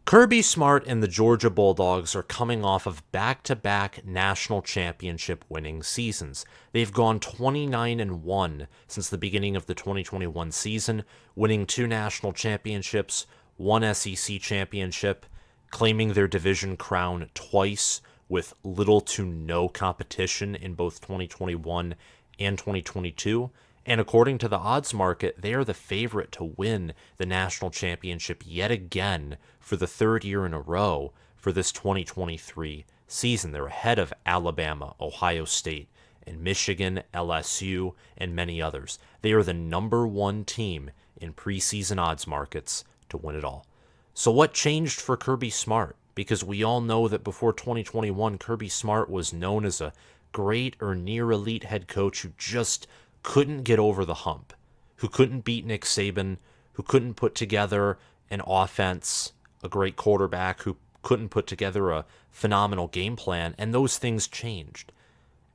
Kirby Smart and the Georgia Bulldogs are coming off of back-to-back national championship winning seasons. They've gone 29-1 since the beginning of the 2021 season, winning 2 national championships, 1 SEC championship, claiming their division crown twice with little to no competition in both 2021 and 2022. And according to the odds market, they are the favorite to win the national championship yet again for the 3rd year in a row for this 2023 season. They're ahead of Alabama, Ohio State, and Michigan, LSU, and many others. They are the number 1 team in preseason odds markets to win it all. So what changed for Kirby Smart? Because we all know that before 2021, Kirby Smart was known as a great or near elite head coach who just couldn't get over the hump, who couldn't beat Nick Saban, who couldn't put together an offense, a great quarterback, who couldn't put together a phenomenal game plan, and those things changed.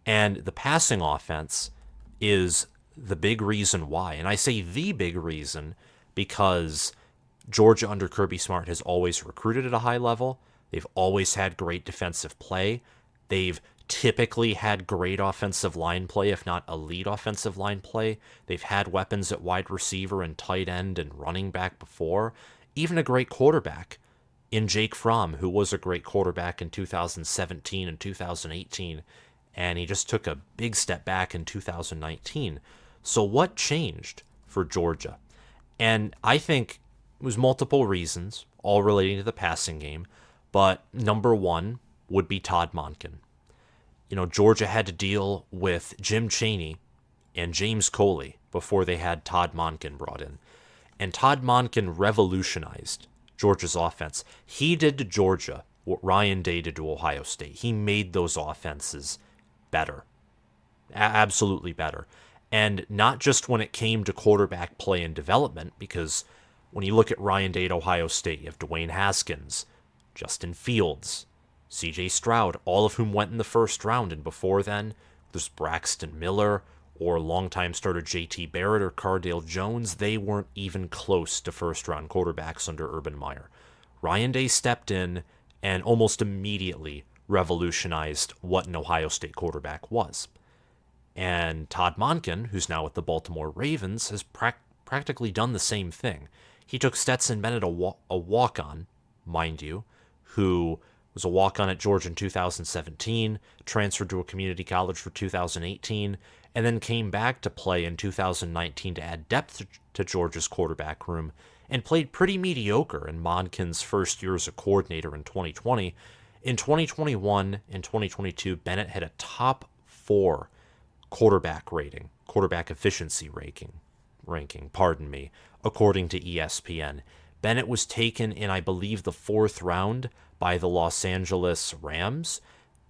And the passing offense is the big reason why. And I say the big reason because Georgia under Kirby Smart has always recruited at a high level. They've always had great defensive play. They've typically had great offensive line play, if not elite offensive line play. They've had weapons at wide receiver and tight end and running back before. Even a great quarterback in Jake Fromm, who was a great quarterback in 2017 and 2018, and he just took a big step back in 2019. So what changed for Georgia? And I think it was multiple reasons, all relating to the passing game, but number one would be Todd Monken. You know, Georgia had to deal with Jim Chaney and James Coley before they had Todd Monken brought in. And Todd Monken revolutionized Georgia's offense. He did to Georgia what Ryan Day did to Ohio State. He made those offenses better. Absolutely better. And not just when it came to quarterback play and development, because when you look at Ryan Day at Ohio State, you have Dwayne Haskins, Justin Fields, C.J. Stroud, all of whom went in the first round, and before then, there's Braxton Miller or longtime starter J.T. Barrett or Cardale Jones. They weren't even close to first-round quarterbacks under Urban Meyer. Ryan Day stepped in and almost immediately revolutionized what an Ohio State quarterback was. And Todd Monken, who's now with the Baltimore Ravens, has practically done the same thing. He took Stetson Bennett, a walk-on, mind you, who was a walk-on at Georgia in 2017, transferred to a community college for 2018, and then came back to play in 2019 to add depth to Georgia's quarterback room, and played pretty mediocre in Monken's first year as a coordinator in 2020. In 2021 and 2022, Bennett had a top 4 quarterback efficiency ranking, according to ESPN. Bennett was taken in, I believe, the 4th round by the Los Angeles Rams,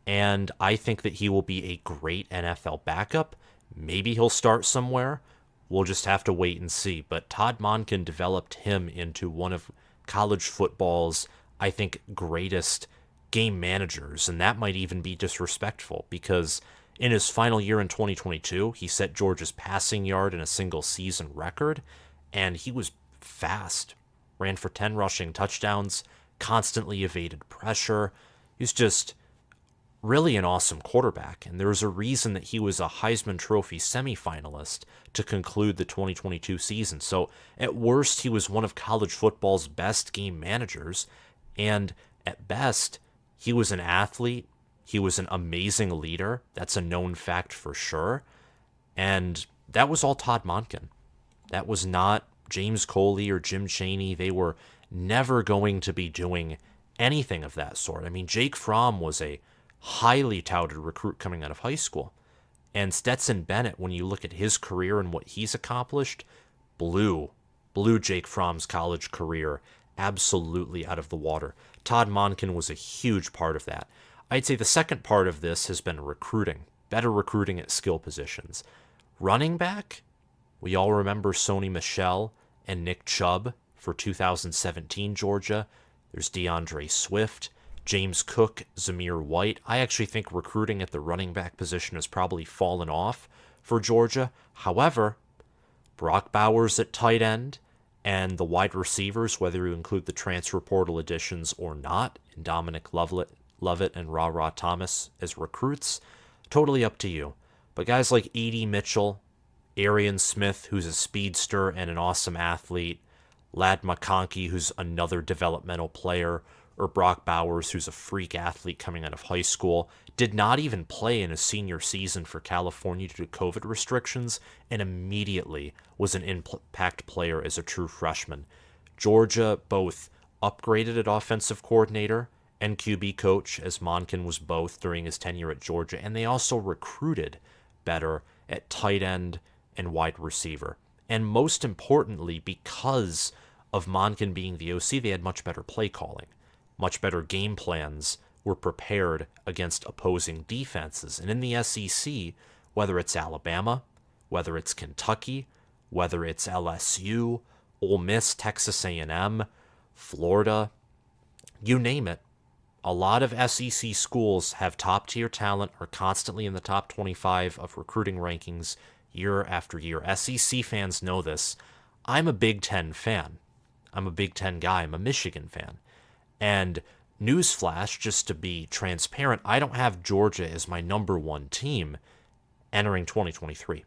and I think that he will be a great NFL backup. Maybe he'll start somewhere. We'll just have to wait and see. But Todd Monken developed him into one of college football's, I think, greatest game managers, and that might even be disrespectful because in his final year in 2022, he set Georgia's passing yard in a single season record, and he was fast. Ran for 10 rushing touchdowns, constantly evaded pressure. He's just really an awesome quarterback, and there's a reason that he was a Heisman Trophy semifinalist to conclude the 2022 season. So at worst, he was one of college football's best game managers, and at best, he was an athlete. He was an amazing leader. That's a known fact for sure. And that was all Todd Monken. That was not James Coley or Jim Chaney. They were never going to be doing anything of that sort. I mean, Jake Fromm was a highly touted recruit coming out of high school. And Stetson Bennett, when you look at his career and what he's accomplished, blew Jake Fromm's college career absolutely out of the water. Todd Monken was a huge part of that. I'd say the second part of this has been recruiting, better recruiting at skill positions. Running back, we all remember Sony Michel and Nick Chubb for 2017 Georgia. There's DeAndre Swift, James Cook, Zamir White. I actually think recruiting at the running back position has probably fallen off for Georgia. However, Brock Bowers at tight end And the wide receivers, whether you include the transfer portal additions or not, and Dominic, Lovett and Ra Thomas as recruits, totally up to you. But guys like A.D. Mitchell, Arian Smith, who's a speedster and an awesome athlete, Ladd McConkey, who's another developmental player, or Brock Bowers, who's a freak athlete coming out of high school, did not even play in a senior season for California due to COVID restrictions, and immediately was an impact player as a true freshman. Georgia both upgraded at offensive coordinator and QB coach, as Monken was both during his tenure at Georgia, and they also recruited better at tight end and wide receiver. And most importantly, because of Monken being the OC, they had much better play calling. Much better game plans were prepared against opposing defenses. And in the SEC, whether it's Alabama, whether it's Kentucky, whether it's LSU, Ole Miss, Texas A&M, Florida, you name it, a lot of SEC schools have top-tier talent, are constantly in the top 25 of recruiting rankings year after year. SEC fans know this. I'm a Big Ten fan. I'm a Big Ten guy. I'm a Michigan fan. And newsflash, just to be transparent, I don't have Georgia as my number one team entering 2023.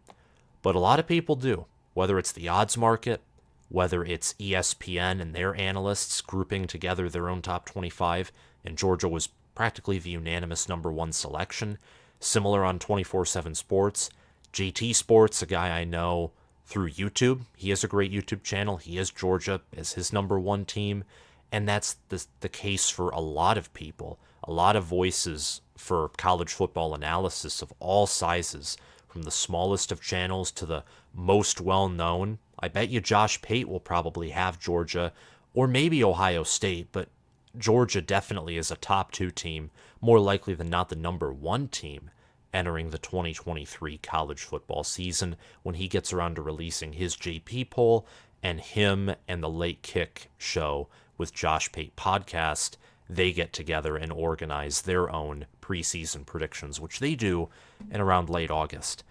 But a lot of people do, whether it's the odds market, whether it's ESPN and their analysts grouping together their own top 25, and Georgia was practically the unanimous number one selection. Similar on 24/7 Sports. JT Sports, a guy I know through YouTube. He has a great YouTube channel. He has Georgia as his number one team. And that's the case for a lot of people, a lot of voices for college football analysis of all sizes, from the smallest of channels to the most well-known. I bet you Josh Pate will probably have Georgia, or maybe Ohio State, but Georgia definitely is a top two team, more likely than not the number one team entering the 2023 college football season when he gets around to releasing his JP poll, and him and the Late Kick show with Josh Pate podcast, they get together and organize their own preseason predictions, which they do in around late August.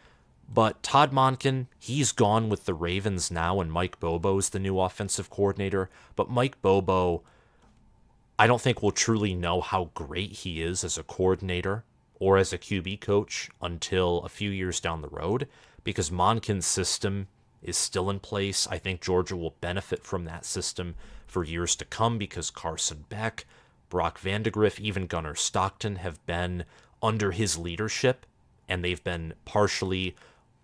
But Todd Monken, he's gone with the Ravens now, and Mike Bobo's the new offensive coordinator. But Mike Bobo, I don't think we'll truly know how great he is as a coordinator or as a QB coach until a few years down the road, because Monken's system is still in place. I think Georgia will benefit from that system for years to come because Carson Beck, Brock Vandegrift, even Gunnar Stockton have been under his leadership, and they've been partially,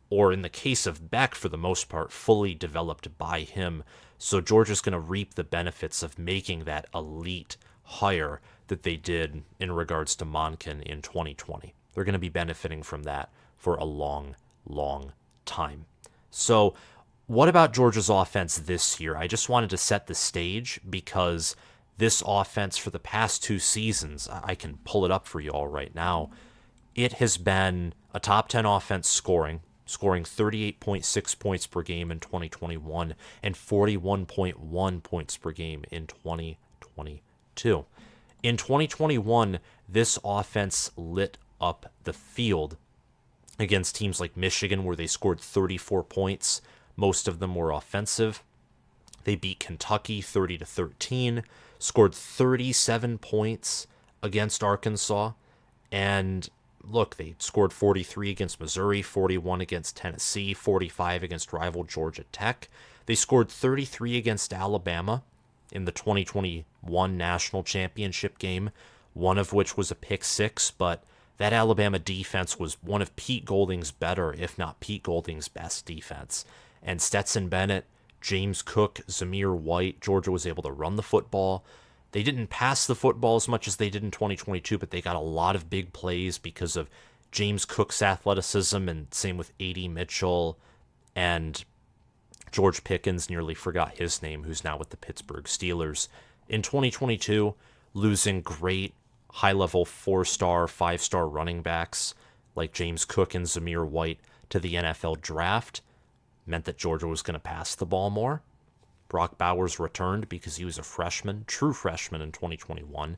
or in the case of Beck, for the most part, fully developed by him. So Georgia's going to reap the benefits of making that elite hire that they did in regards to Monken in 2020. They're going to be benefiting from that for a long, long time. So what about Georgia's offense this year? I just wanted to set the stage because this offense for the past two seasons, I can pull it up for you all right now, it has been a top 10 offense scoring 38.6 points per game in 2021 and 41.1 points per game in 2022. In 2021, this offense lit up the field against teams like Michigan, where they scored 34 points. Most of them were offensive. They beat Kentucky 30-13, scored 37 points against Arkansas, and look, they scored 43 against Missouri, 41 against Tennessee, 45 against rival Georgia Tech. They scored 33 against Alabama in the 2021 national championship game, one of which was a pick six, but that Alabama defense was one of Pete Golding's better, if not Pete Golding's best defense. And Stetson Bennett, James Cook, Zamir White, Georgia was able to run the football. They didn't pass the football as much as they did in 2022, but they got a lot of big plays because of James Cook's athleticism, and same with A.D. Mitchell, and George Pickens, nearly forgot his name, who's now with the Pittsburgh Steelers. In 2022, losing great high-level 4-star, 5-star running backs like James Cook and Zamir White to the NFL draft meant that Georgia was going to pass the ball more. Brock Bowers returned because he was a freshman, true freshman in 2021.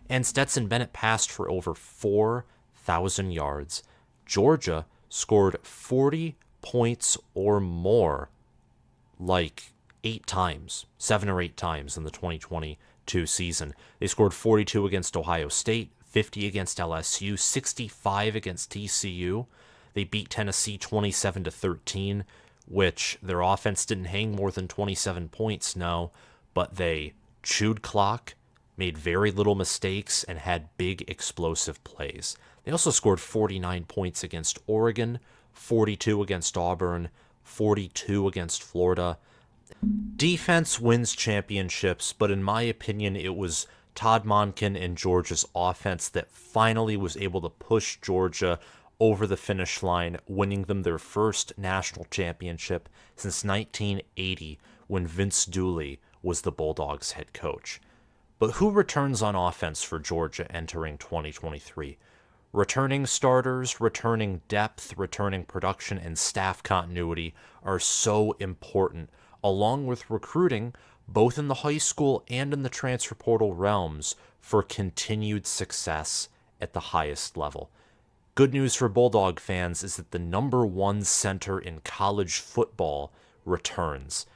And Stetson Bennett passed for over 4,000 yards. Georgia scored 40 points or more like 8 times, 7 or 8 times in the 2022 season. They scored 42 against Ohio State, 50 against LSU, 65 against TCU. They beat Tennessee 27-13, which their offense didn't hang more than 27 points, no, but they chewed clock, made very little mistakes, and had big explosive plays. They also scored 49 points against Oregon, 42 against Auburn, 42 against Florida. Defense wins championships, but in my opinion, it was Todd Monken and Georgia's offense that finally was able to push Georgia over the finish line, winning them their first national championship since 1980 when Vince Dooley was the Bulldogs head coach. But who returns on offense for Georgia entering 2023? Returning starters, returning depth, returning production, and staff continuity are so important, along with recruiting, both in the high school and in the transfer portal realms, for continued success at the highest level. Good news for Bulldog fans is that the number 1 center in college football returns.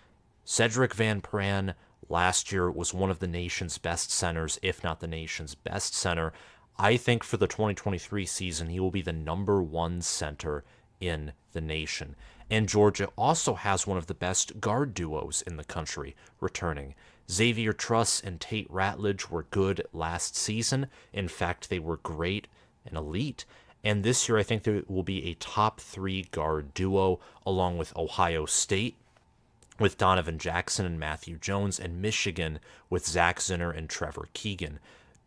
Sedrick Van Pran last year was one of the nation's best centers, if not the nation's best center. I think for the 2023 season, he will be the number 1 center in the nation. And Georgia also has one of the best guard duos in the country returning. Xavier Truss and Tate Ratledge were good last season. In fact, they were great and elite. And this year, I think there will be a top 3 guard duo, along with Ohio State, with Donovan Jackson and Matthew Jones, and Michigan with Zach Zinner and Trevor Keegan.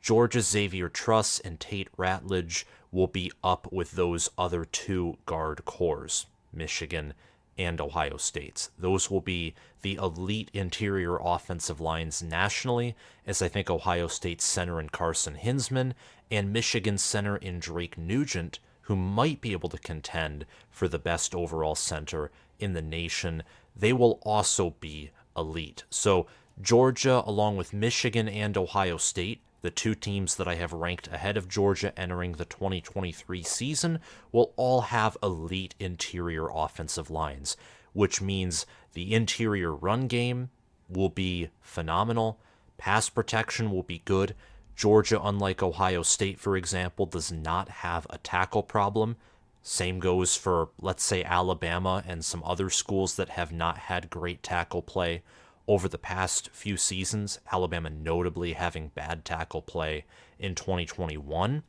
Georgia's Xavier Truss and Tate Ratledge will be up with those other 2 guard cores, Michigan and Ohio State's. Those will be the elite interior offensive lines nationally, as I think Ohio State's center in Carson Hinsman and Michigan's center in Drake Nugent, who might be able to contend for the best overall center in the nation, they will also be elite. So Georgia, along with Michigan and Ohio State, the 2 teams that I have ranked ahead of Georgia entering the 2023 season, will all have elite interior offensive lines, which means the interior run game will be phenomenal. Pass protection will be good. Georgia, unlike Ohio State, for example, does not have a tackle problem. Same goes for, let's say, Alabama and some other schools that have not had great tackle play over the past few seasons, Alabama notably having bad tackle play in 2021.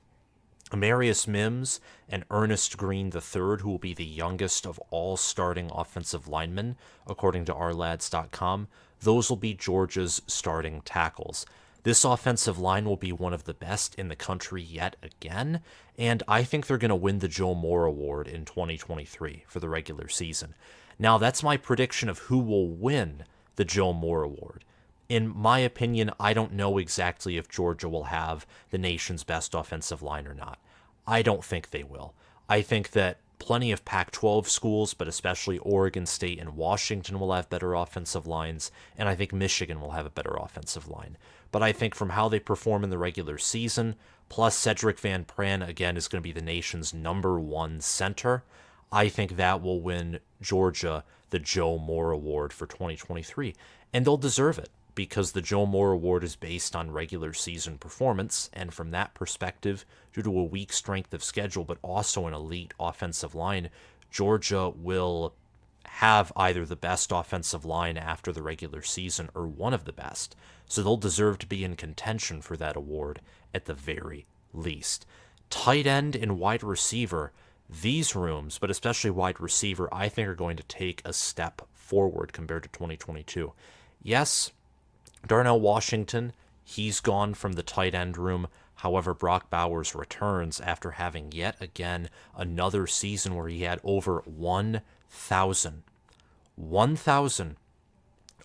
Amarius Mims and Ernest Green III, who will be the youngest of all starting offensive linemen, according to ourlads.com, those will be Georgia's starting tackles. This offensive line will be one of the best in the country yet again, and I think they're going to win the Joe Moore Award in 2023 for the regular season. Now, that's my prediction of who will win the Joe Moore Award. In my opinion, I don't know exactly if Georgia will have the nation's best offensive line or not. I don't think they will. I think that plenty of Pac-12 schools, but especially Oregon State and Washington, will have better offensive lines, and I think Michigan will have a better offensive line. But I think from how they perform in the regular season, plus Sedrick Van Pran, again, is going to be the nation's number 1 center, I think that will win Georgia the Joe Moore Award for 2023. And they'll deserve it, because the Joe Moore Award is based on regular season performance, and from that perspective, due to a weak strength of schedule, but also an elite offensive line, Georgia will have either the best offensive line after the regular season or one of the best. So they'll deserve to be in contention for that award at the very least. Tight end and wide receiver, these rooms, but especially wide receiver, I think are going to take a step forward compared to 2022. Yes, Darnell Washington, he's gone from the tight end room. However, Brock Bowers returns after having yet again another season where he had over 1,000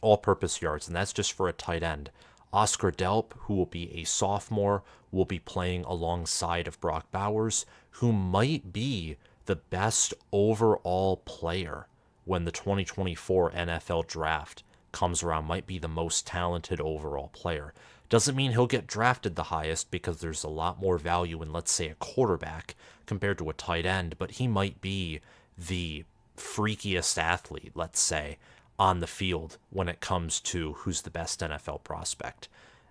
all-purpose yards, and that's just for a tight end. Oscar Delp, who will be a sophomore, will be playing alongside of Brock Bowers, who might be the best overall player when the 2024 NFL draft comes around, might be the most talented overall player. Doesn't mean he'll get drafted the highest, because there's a lot more value in, let's say, a quarterback compared to a tight end, but he might be the freakiest athlete, let's say, on the field when it comes to who's the best NFL prospect.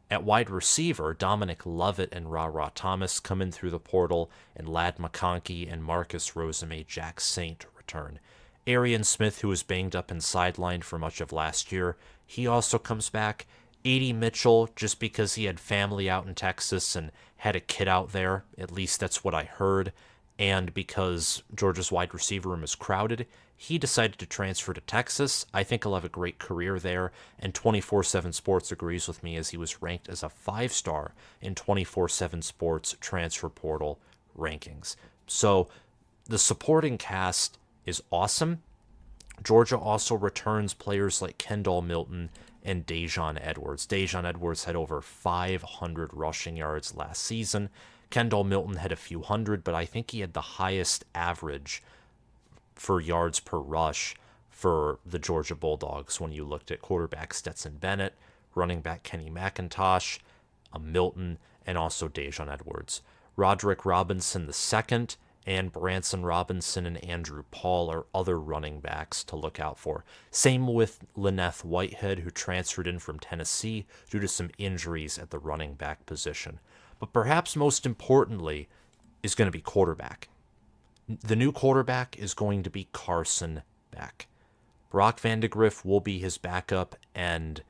At wide receiver, Dominic, Lovett, and Ra Thomas come in through the portal, and Ladd McConkey and Marcus Rosemy-Jacksaint return. Arian Smith, who was banged up and sidelined for much of last year, he also comes back. A.D. Mitchell, just because he had family out in Texas and had a kid out there, at least that's what I heard, and because Georgia's wide receiver room is crowded, he decided to transfer to Texas. I think he'll have a great career there, and 24/7 Sports agrees with me as he was ranked as a 5-star in 24/7 Sports transfer portal rankings. So the supporting cast is awesome. Georgia also returns players like Kendall, Milton, and Daijun Edwards. Daijun Edwards had over 500 rushing yards last season. Kendall Milton had a few hundred, but I think he had the highest average for yards per rush for the Georgia Bulldogs when you looked at quarterback Stetson Bennett, running back Kenny McIntosh, Milton, and also Daijun Edwards. Roderick Robinson II and Branson Robinson and Andrew Paul are other running backs to look out for. Same with Lyneth Whitehead, who transferred in from Tennessee due to some injuries at the running back position. But perhaps most importantly is going to be quarterback. The new quarterback is going to be Carson Beck. Brock Vandegrift will be his backup, and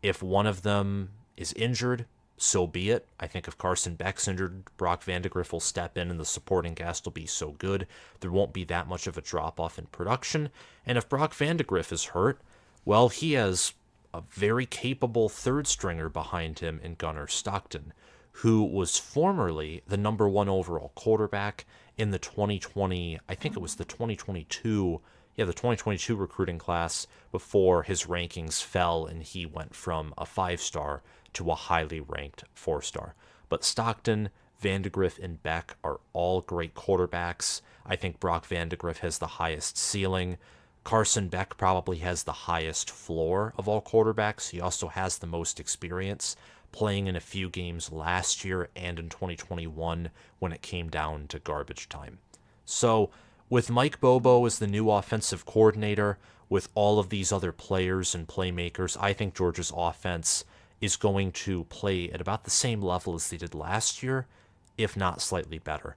if one of them is injured, so be it. I think if Carson Beck's injured, Brock Vandegrift will step in and the supporting cast will be so good, there won't be that much of a drop-off in production. And if Brock Vandegrift is hurt, well, he has a very capable third stringer behind him in Gunnar Stockton, who was formerly the number 1 overall quarterback in the 2020, I think it was the 2022 recruiting class before his rankings fell and he went from a 5-star to a highly ranked 4-star. But Stockton, Vandegrift, and Beck are all great quarterbacks. I think Brock Vandegrift has the highest ceiling. Carson Beck probably has the highest floor of all quarterbacks. He also has the most experience, playing in a few games last year and in 2021 when it came down to garbage time. So with Mike Bobo as the new offensive coordinator, with all of these other players and playmakers, I think Georgia's offense is going to play at about the same level as they did last year, if not slightly better.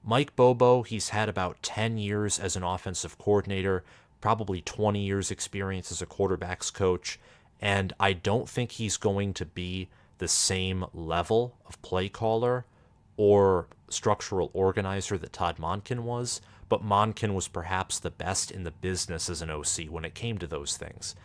Mike Bobo, he's had about 10 years as an offensive coordinator, probably 20 years experience as a quarterbacks coach, and I don't think he's going to be the same level of play caller or structural organizer that Todd Monken was, but Monken was perhaps the best in the business as an OC when it came to those things,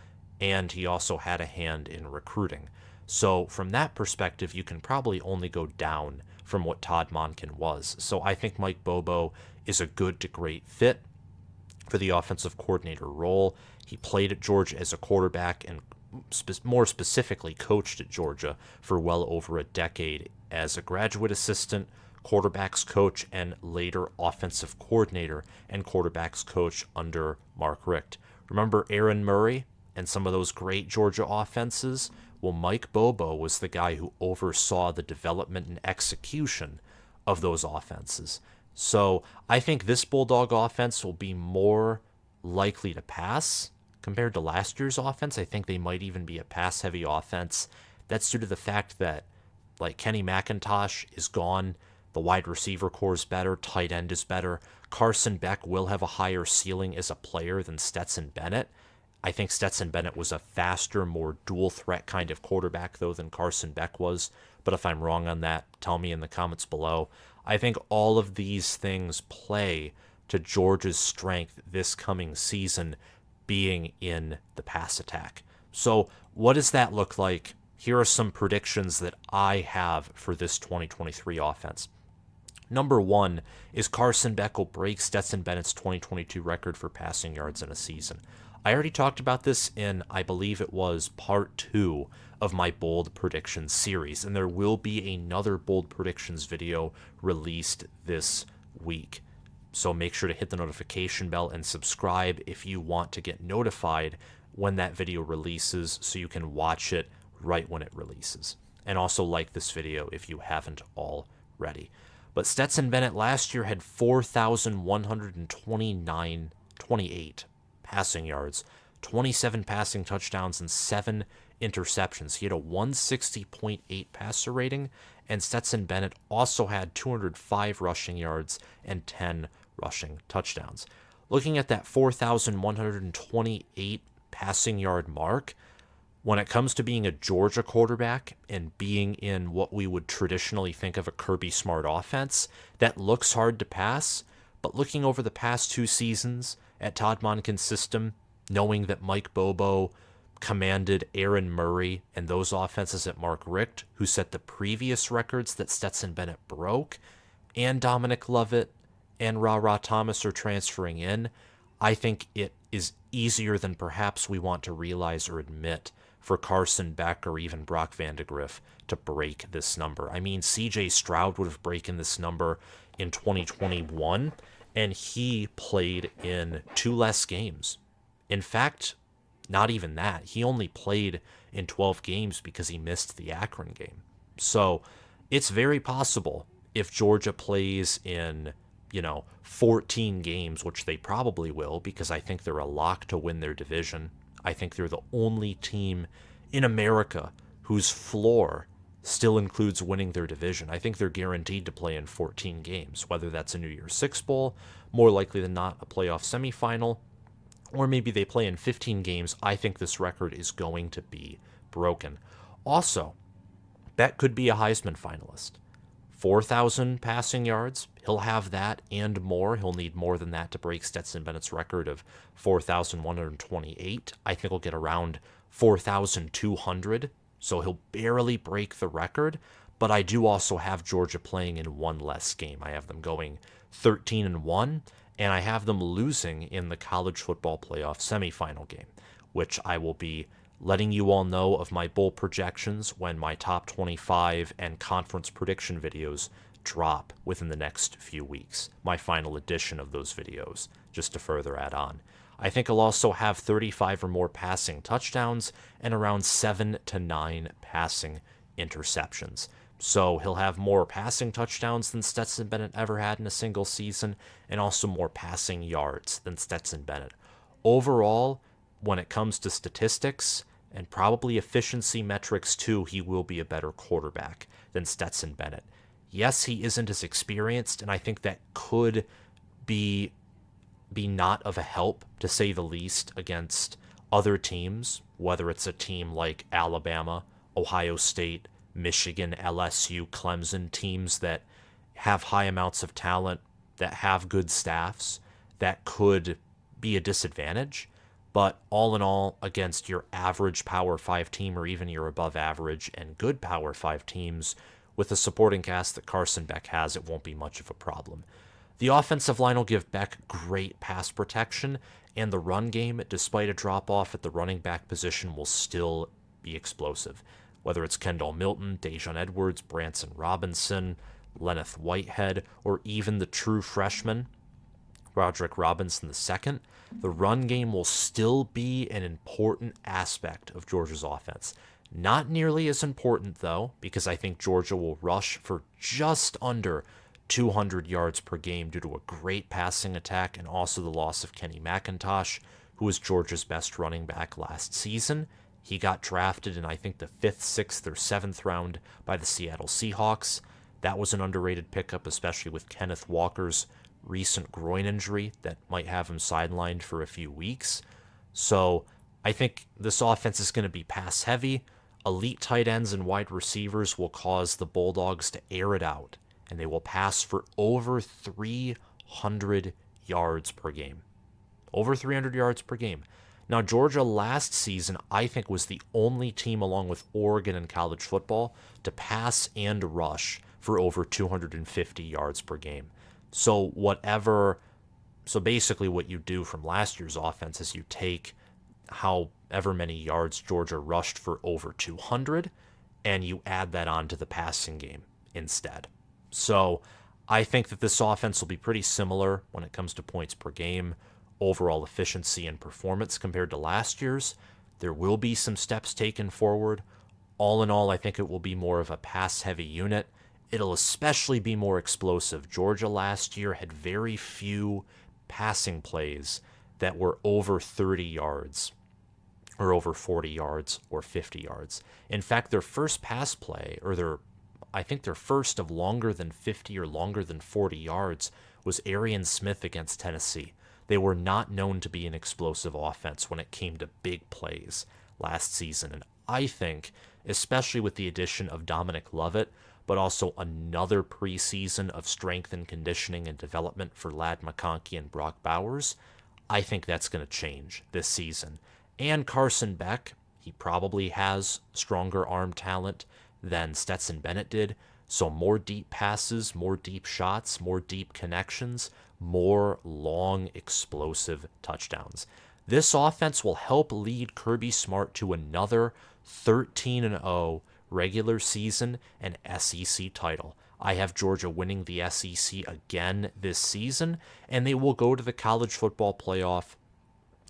and he also had a hand in recruiting. So from that perspective, you can probably only go down from what Todd Monken was. So I think Mike Bobo is a good to great fit for the offensive coordinator role. He played at Georgia as a quarterback and more specifically coached at Georgia for well over a decade as a graduate assistant, quarterbacks coach, and later offensive coordinator and quarterbacks coach under Mark Richt. Remember Aaron Murray and some of those great Georgia offenses? Well, Mike Bobo was the guy who oversaw the development and execution of those offenses. So I think this Bulldog offense will be more likely to pass compared to last year's offense. I think they might even be a pass-heavy offense. That's due to the fact that, like, Kenny McIntosh is gone. The wide receiver core is better. Tight end is better. Carson Beck will have a higher ceiling as a player than Stetson Bennett. I think Stetson Bennett was a faster, more dual-threat kind of quarterback, though, than Carson Beck was. But if I'm wrong on that, tell me in the comments below. I think all of these things play to Georgia's strength this coming season being in the pass attack. So what does that look like? Here are some predictions that I have for this 2023 offense. Number 1 is Carson Beck will break Stetson Bennett's 2022 record for passing yards in a season. I already talked about this in, I believe it was part 2 of my bold predictions series, and there will be another bold predictions video released this week. So make sure to hit the notification bell and subscribe if you want to get notified when that video releases so you can watch it right when it releases. And also like this video if you haven't already. But Stetson Bennett last year had 4,128 passing yards, 27 passing touchdowns and 7 interceptions. He had a 160.8 passer rating, and Stetson Bennett also had 205 rushing yards and 10 rushing touchdowns. Looking at that 4,128 passing yard mark, when it comes to being a Georgia quarterback and being in what we would traditionally think of a Kirby Smart offense, that looks hard to pass. But looking over the past 2 seasons at Todd Monken's system, knowing that Mike Bobo commanded Aaron Murray and those offenses at Mark Richt, who set the previous records that Stetson Bennett broke, and Dominic Lovett and Ra Thomas are transferring in, I think it is easier than perhaps we want to realize or admit for Carson Beck or even Brock Vandegrift to break this number. I mean, CJ Stroud would have broken this number in 2021, and he played in 2 less games. In fact, not even that. He only played in 12 games because he missed the Akron game. So it's very possible if Georgia plays in, 14 games, which they probably will, because I think they're a lock to win their division. I think they're the only team in America whose floor still includes winning their division. I think they're guaranteed to play in 14 games, whether that's a New Year's Six Bowl, more likely than not a playoff semifinal, or maybe they play in 15 games. I think this record is going to be broken. Also, Beck could be a Heisman finalist. 4,000 passing yards, he'll have that and more. He'll need more than that to break Stetson Bennett's record of 4,128. I think he'll get around 4,200, so he'll barely break the record. But I do also have Georgia playing in 1 less game. I have them going 13-1, and I have them losing in the college football playoff semifinal game, which I will be letting you all know of my bowl projections when my top 25 and conference prediction videos drop within the next few weeks. My final edition of those videos, just to further add on. I think he'll also have 35 or more passing touchdowns and around 7 to 9 passing interceptions. So he'll have more passing touchdowns than Stetson Bennett ever had in a single season, and also more passing yards than Stetson Bennett. Overall, when it comes to statistics and probably efficiency metrics too, he will be a better quarterback than Stetson Bennett. Yes, he isn't as experienced, and I think that could be not of a help, to say the least, against other teams, whether it's a team like Alabama, Ohio State, Michigan, LSU, Clemson, teams that have high amounts of talent, that have good staffs, that could be a disadvantage. But all in all, against your average Power 5 team or even your above average and good Power 5 teams, with the supporting cast that Carson Beck has, it won't be much of a problem. The offensive line will give Beck great pass protection, and the run game, despite a drop-off at the running back position, will still be explosive. Whether it's Kendall Milton, Daijun Edwards, Branson Robinson, Lenneth Whitehead, or even the true freshman, Roderick Robinson II, the run game will still be an important aspect of Georgia's offense. Not nearly as important, though, because I think Georgia will rush for just under 200 yards per game due to a great passing attack and also the loss of Kenny McIntosh, who was Georgia's best running back last season. He got drafted in, I think, the 5th, 6th, or 7th round by the Seattle Seahawks. That was an underrated pickup, especially with Kenneth Walker's recent groin injury that might have him sidelined for a few weeks. So I think this offense is going to be pass heavy. Elite tight ends and wide receivers will cause the Bulldogs to air it out, and they will pass for over 300 yards per game. Over 300 yards per game. Now, Georgia last season, I think, was the only team, along with Oregon in college football, to pass and rush for over 250 yards per game. So basically what you do from last year's offense is you take however many yards Georgia rushed for over 200, and you add that on to the passing game instead. So I think that this offense will be pretty similar when it comes to points per game, overall efficiency and performance compared to last year's. There will be some steps taken forward. All in all, I think it will be more of a pass-heavy unit. It'll especially be more explosive. Georgia last year had very few passing plays that were over 30 yards. or over 40 yards or 50 yards. In fact, their first pass play, or I think their first of longer than 50 or longer than 40 yards, was Arian Smith against Tennessee. They were not known to be an explosive offense when it came to big plays last season. And I think, especially with the addition of Dominic Lovett, but also another preseason of strength and conditioning and development for Ladd McConkey and Brock Bowers, I think that's going to change this season. And Carson Beck, he probably has stronger arm talent than Stetson Bennett did. So more deep passes, more deep shots, more deep connections, more long, explosive touchdowns. This offense will help lead Kirby Smart to another 13-0 regular season and SEC title. I have Georgia winning the SEC again this season, and they will go to the college football playoff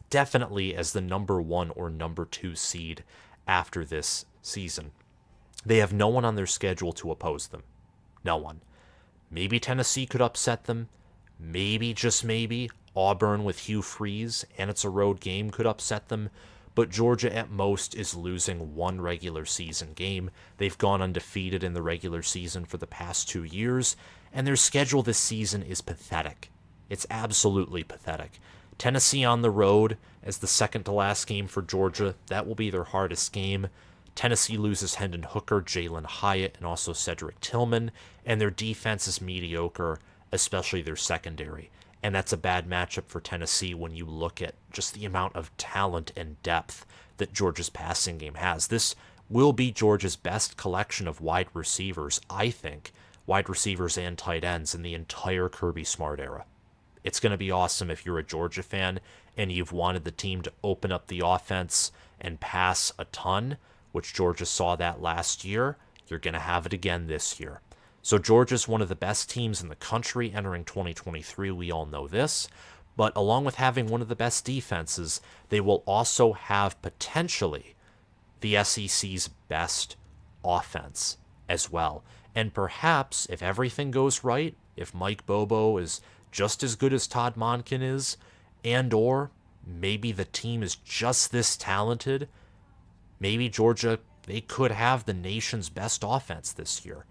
definitely as the number 1 or number 2 seed after this season. They have no one on their schedule to oppose them. No one. Maybe Tennessee could upset them. Maybe, just maybe, Auburn with Hugh Freeze, and it's a road game, could upset them. But Georgia at most is losing one regular season game. They've gone undefeated in the regular season for the past 2 years, and their schedule this season is pathetic. It's absolutely pathetic. Tennessee on the road as the second to last game for Georgia. That will be their hardest game. Tennessee loses Hendon Hooker, Jalen Hyatt, and also Cedric Tillman, and their defense is mediocre, especially their secondary. And that's a bad matchup for Tennessee when you look at just the amount of talent and depth that Georgia's passing game has. This will be Georgia's best collection of wide receivers, I think, wide receivers and tight ends in the entire Kirby Smart era. It's going to be awesome if you're a Georgia fan and you've wanted the team to open up the offense and pass a ton, which Georgia saw that last year. You're going to have it again this year. So Georgia's one of the best teams in the country entering 2023. We all know this. But along with having one of the best defenses, they will also have potentially the SEC's best offense as well. And perhaps if everything goes right, if Mike Bobo is just as good as Todd Monken is, and or maybe the team is just this talented, maybe Georgia, they could have the nation's best offense this year.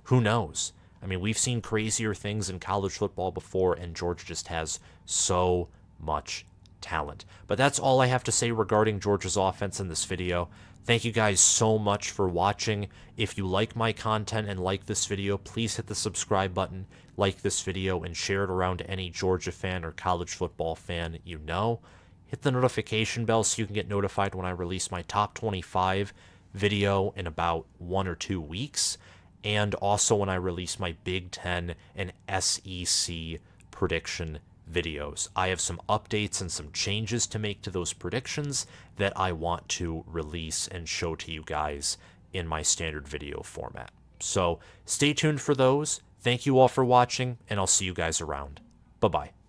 Who knows? I mean, we've seen crazier things in college football before, and Georgia just has so much talent. But that's all I have to say regarding Georgia's offense in this video. Thank you guys so much for watching. If you like my content and like this video, please hit the subscribe button, like this video, and share it around to any Georgia fan or college football fan you know. Hit the notification bell so you can get notified when I release my top 25 video in about 1 or 2 weeks. And also when I release my Big Ten and SEC prediction videos. I have some updates and some changes to make to those predictions that I want to release and show to you guys in my standard video format. So stay tuned for those. Thank you all for watching, and I'll see you guys around. Bye-bye.